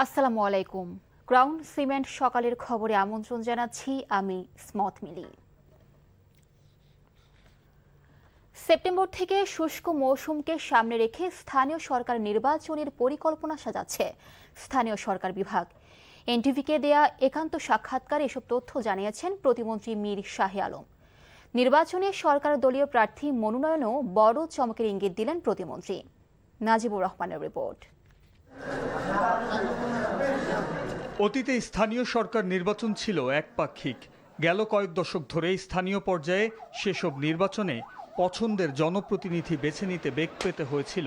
আসসালামু আলাইকুম। Crown cement সকালের খবরে আমন্ত্রণ জানাচ্ছি আমি স্মথ মিলি। সেপ্টেম্বর থেকে শুষ্ক মৌসুমকে সামনে রেখে স্থানীয় সরকার নির্বাচনের পরিকল্পনা সাজাচ্ছে স্থানীয় সরকার বিভাগ। এনটিভিকে দেয়া একান্ত সাক্ষাৎকারে এসব তথ্য জানিয়েছেন প্রতিমন্ত্রী মীর শাহে আলম। নির্বাচনে সরকার দলীয় প্রার্থী মনোনয়নেও বড় চমকের ইঙ্গিত দিলেন প্রতিমন্ত্রী। নাজিবুর রহমানের রিপোর্ট। অতীতে স্থানীয় সরকার নির্বাচন ছিল একপাক্ষিক। গেল কয়েক দশক ধরে স্থানীয় পর্যায়ে সেসব নির্বাচনে পছন্দের জনপ্রতিনিধি বেছে নিতে বেগ পেতে হয়েছিল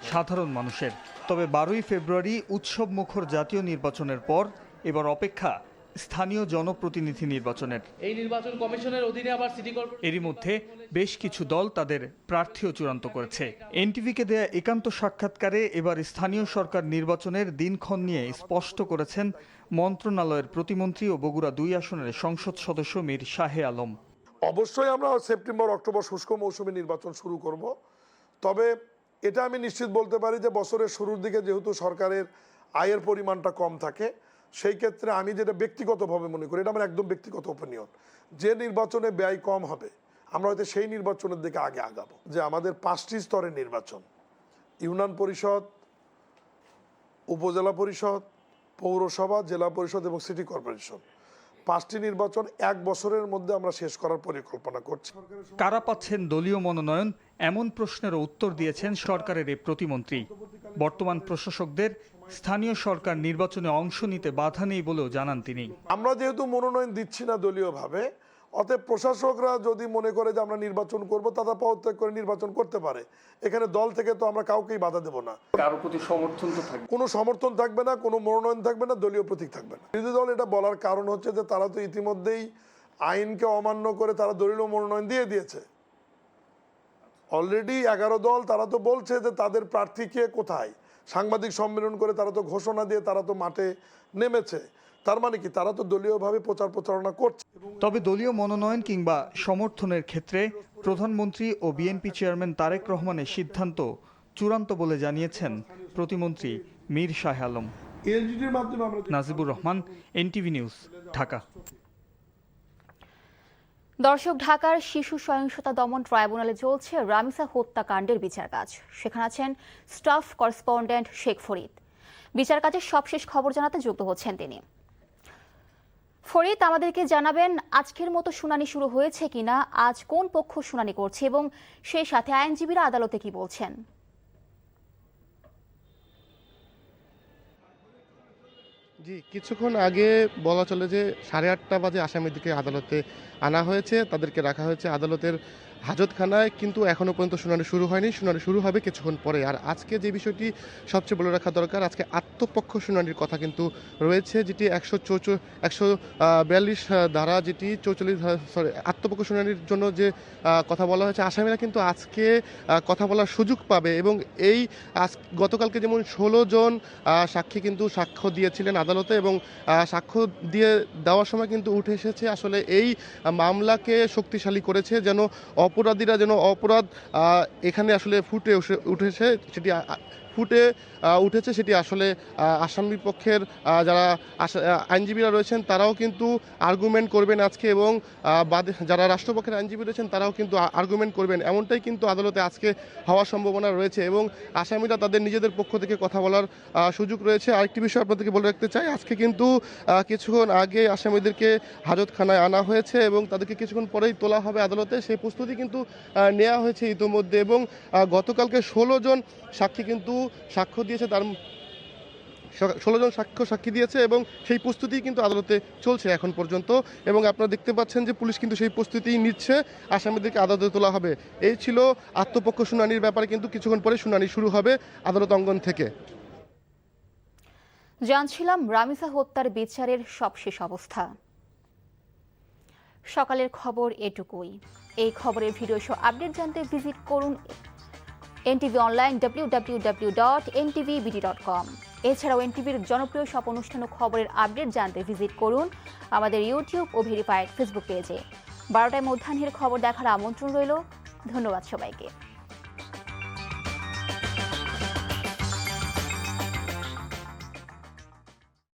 সাধারণ মানুষের। তবে 12ই ফেব্রুয়ারি উৎসব মুখর জাতীয় নির্বাচনের পর এবার অপেক্ষা স্থানীয় জনপ্রতিনিধি নির্বাচনের। এই নির্বাচন কমিশনের অধীনে আবার সিটি কর্পোরেশন এরই মধ্যে বেশ কিছু দল তাদের প্রার্থীও চূড়ান্ত করেছে। এনটিভিকে দেয়া একান্ত সাক্ষাৎকারে এবার স্থানীয় সরকার নির্বাচনের দিনক্ষণ নিয়ে স্পষ্ট করেছেন মন্ত্রণালয়ের প্রতিমন্ত্রী ও বগুড়া 2 আসনের সংসদ সদস্য মীর শাহে আলম। অবশ্যই আমরা সেপ্টেম্বর অক্টোবর শুষ্ক মৌসুমে নির্বাচন শুরু করব। তবে এটা আমি নিশ্চিত বলতে পারি যে বছরের শুরুর দিকে যেহেতু সরকারের আয়ের পরিমাণটা কম থাকে, সেই ক্ষেত্রে আমি যেটা ব্যক্তিগতভাবে মনে করি, এটা আমার একদম ব্যক্তিগত ওপিনিয়ন, যে নির্বাচনে ব্যয় কম হবে আমরা হয়তো সেই নির্বাচনের দিকে আগে আগাবো। যে আমাদের 5টি স্তরের নির্বাচন, ইউনিয়ন পরিষদ, উপজেলা পরিষদ, পৌরসভা, জেলা পরিষদ এবং সিটি কর্পোরেশন, 5টি নির্বাচন 1 বছরের মধ্যে আমরা শেষ করার পরিকল্পনা করছি। কারা পাচ্ছেন দলীয় মনোনয়ন, এমন প্রশ্নেরও উত্তর দিয়েছেন সরকারের এই প্রতিমন্ত্রী। বর্তমান প্রশাসকদের স্থানীয় সরকার নির্বাচনে অংশ নিতে বাধা নেই বলেও জানান তিনি। আমরা যেহেতু মনোনয়ন দিচ্ছি না দলীয়ভাবে, অতএব প্রশাসকরা যদি মনে করে যে আমরা নির্বাচন করব, তারা পদত্যাগ করে নির্বাচন করতে পারে। এখানে দল থেকে তো আমরা কাউকেই বাধা দেব না। কারো প্রতি সমর্থন তো থাকবে, কোনো সমর্থন থাকবে না, কোনো মনোনয়ন থাকবে না, দলীয় প্রতীক থাকবে না। বিরোধী দল এটা বলার কারণ হচ্ছে যে তারা তো ইতিমধ্যেই আইনকে অমান্য করে তারা দলীয় মনোনয়ন দিয়ে দিয়েছে। অলরেডি 11 দল তারা তো বলছে যে তাদের প্রার্থী কে কোথায়, সাংবাদিক সম্মেলন করে তারা তো ঘোষণা দিয়ে তারা তো মাঠে নেমেছে। তার মানে কি, তারা তো দলীয়ভাবে প্রচারণা করছে। তবে দলীয় মনোনয়ন কিংবা সমর্থনের ক্ষেত্রে প্রধানমন্ত্রী ও বিএনপি চেয়ারম্যান তারেক রহমানের সিদ্ধান্ত চূড়ান্ত বলে জানিয়েছেন প্রতিমন্ত্রী মীর শাহে আলম। Nazibur Rahman, NTV news, Dhaka. দর্শক, ঢাকার শিশু সহিংসতা দমন ট্রাইব্যুনালে চলছে রামিসা হত্যাকাণ্ডের বিচার কাজ। সেখানে আছেন স্টাফ করেসপন্ডেন্ট শেখ ফরিদ। বিচার কাজের সবশেষ খবর জানাতে যুক্ত হচ্ছেন তিনি। ফরিদ, আমাদেরকে জানাবেন আজকের মতো শুনানি শুরু হয়েছে কিনা, আজ কোন পক্ষ শুনানি করছে এবং সেই সাথে আইনজীবীরা আদালতে কি বলছেন? জি, কিছুক্ষণ আগে বলা চলে যে 8:30 বাজে আসামিদেরকে আদালতে আনা হয়েছে, তাদেরকে রাখা হয়েছে আদালতের হাজতখানায়, কিন্তু এখনও পর্যন্ত শুনানি শুরু হয়নি। শুনানি শুরু হবে কিছুক্ষণ পরে। আর আজকে যে বিষয়টি সবচেয়ে বলে রাখা দরকার, আজকে আত্মপক্ষ শুনানির কথা কিন্তু রয়েছে, যেটি 142 ধারা, যেটি 44 আত্মপক্ষ শুনানির জন্য যে কথা বলা হয়েছে। আসামিরা কিন্তু আজকে কথা বলার সুযোগ পাবে এবং এই গতকালকে যেমন 16 জন সাক্ষী কিন্তু সাক্ষ্য দিয়েছিলেন আদালতে এবং সাক্ষ্য দিয়ে দেওয়ার সময় কিন্তু উঠে এসেছে আসলে এই মামলাকে শক্তিশালী করেছে, যেন অপরাধীরা যেন অপরাধ এখানে আসলে উঠেছে সেটি আসলে আসামি পক্ষের যারা আইনজীবীরা রয়েছেন তারাও কিন্তু আর্গুমেন্ট করবেন আজকে, এবং যারা রাষ্ট্রপক্ষের আইনজীবী রয়েছেন তারাও কিন্তু আর্গুমেন্ট করবেন। এমনটাই কিন্তু আদালতে আজকে হওয়ার সম্ভাবনা রয়েছে এবং আসামিরা তাদের নিজেদের পক্ষ থেকে কথা বলার সুযোগ রয়েছে। আরেকটি বিষয় আপনাদেরকে বলে রাখতে চাই, আজকে কিন্তু কিছুক্ষণ আগে আসামিদেরকে হাজতখানায় আনা হয়েছে এবং তাদেরকে কিছুক্ষণ পরেই তোলা হবে আদালতে। সেই প্রস্তুতি কিন্তু নেওয়া হয়েছে ইতিমধ্যে এবং গতকালকে 16 জন সাক্ষী কিন্তু সাক্ষ্য দিয়েছে, তার 16 জন সাক্ষী দিয়েছে এবং সেই প্রস্তুতি কিন্তু আদালতে চলছে এখন পর্যন্ত। এবং আপনারা দেখতে পাচ্ছেন যে পুলিশ কিন্তু সেই প্রস্তুতি নিচ্ছে, আসামিদেরকে আদালতে তোলা হবে। এই ছিল আত্মপক্ষ শুনানির ব্যাপারে, কিন্তু কিছুক্ষণ পরে শুনানি শুরু হবে আদালত অঙ্গন থেকে। জানছিলাম রামিসা হত্যার বিচারের সবশেষ অবস্থা। সকালের খবর এটুকুই। এই খবরের ভিডিও সহ আপডেট জানতে ভিজিট করুন এনটিভি অনলাইন www.ntvbd.com। এছাড়াও এনটিভির জনপ্রিয় সব অনুষ্ঠান ও খবরের আপডেট জানতে ভিজিট করুন আমাদের ইউটিউব ও ভেরিফাইড ফেসবুক পেজে। 12টায় মধ্যাহ্নের খবর দেখার আমন্ত্রণ রইল। ধন্যবাদ সবাইকে।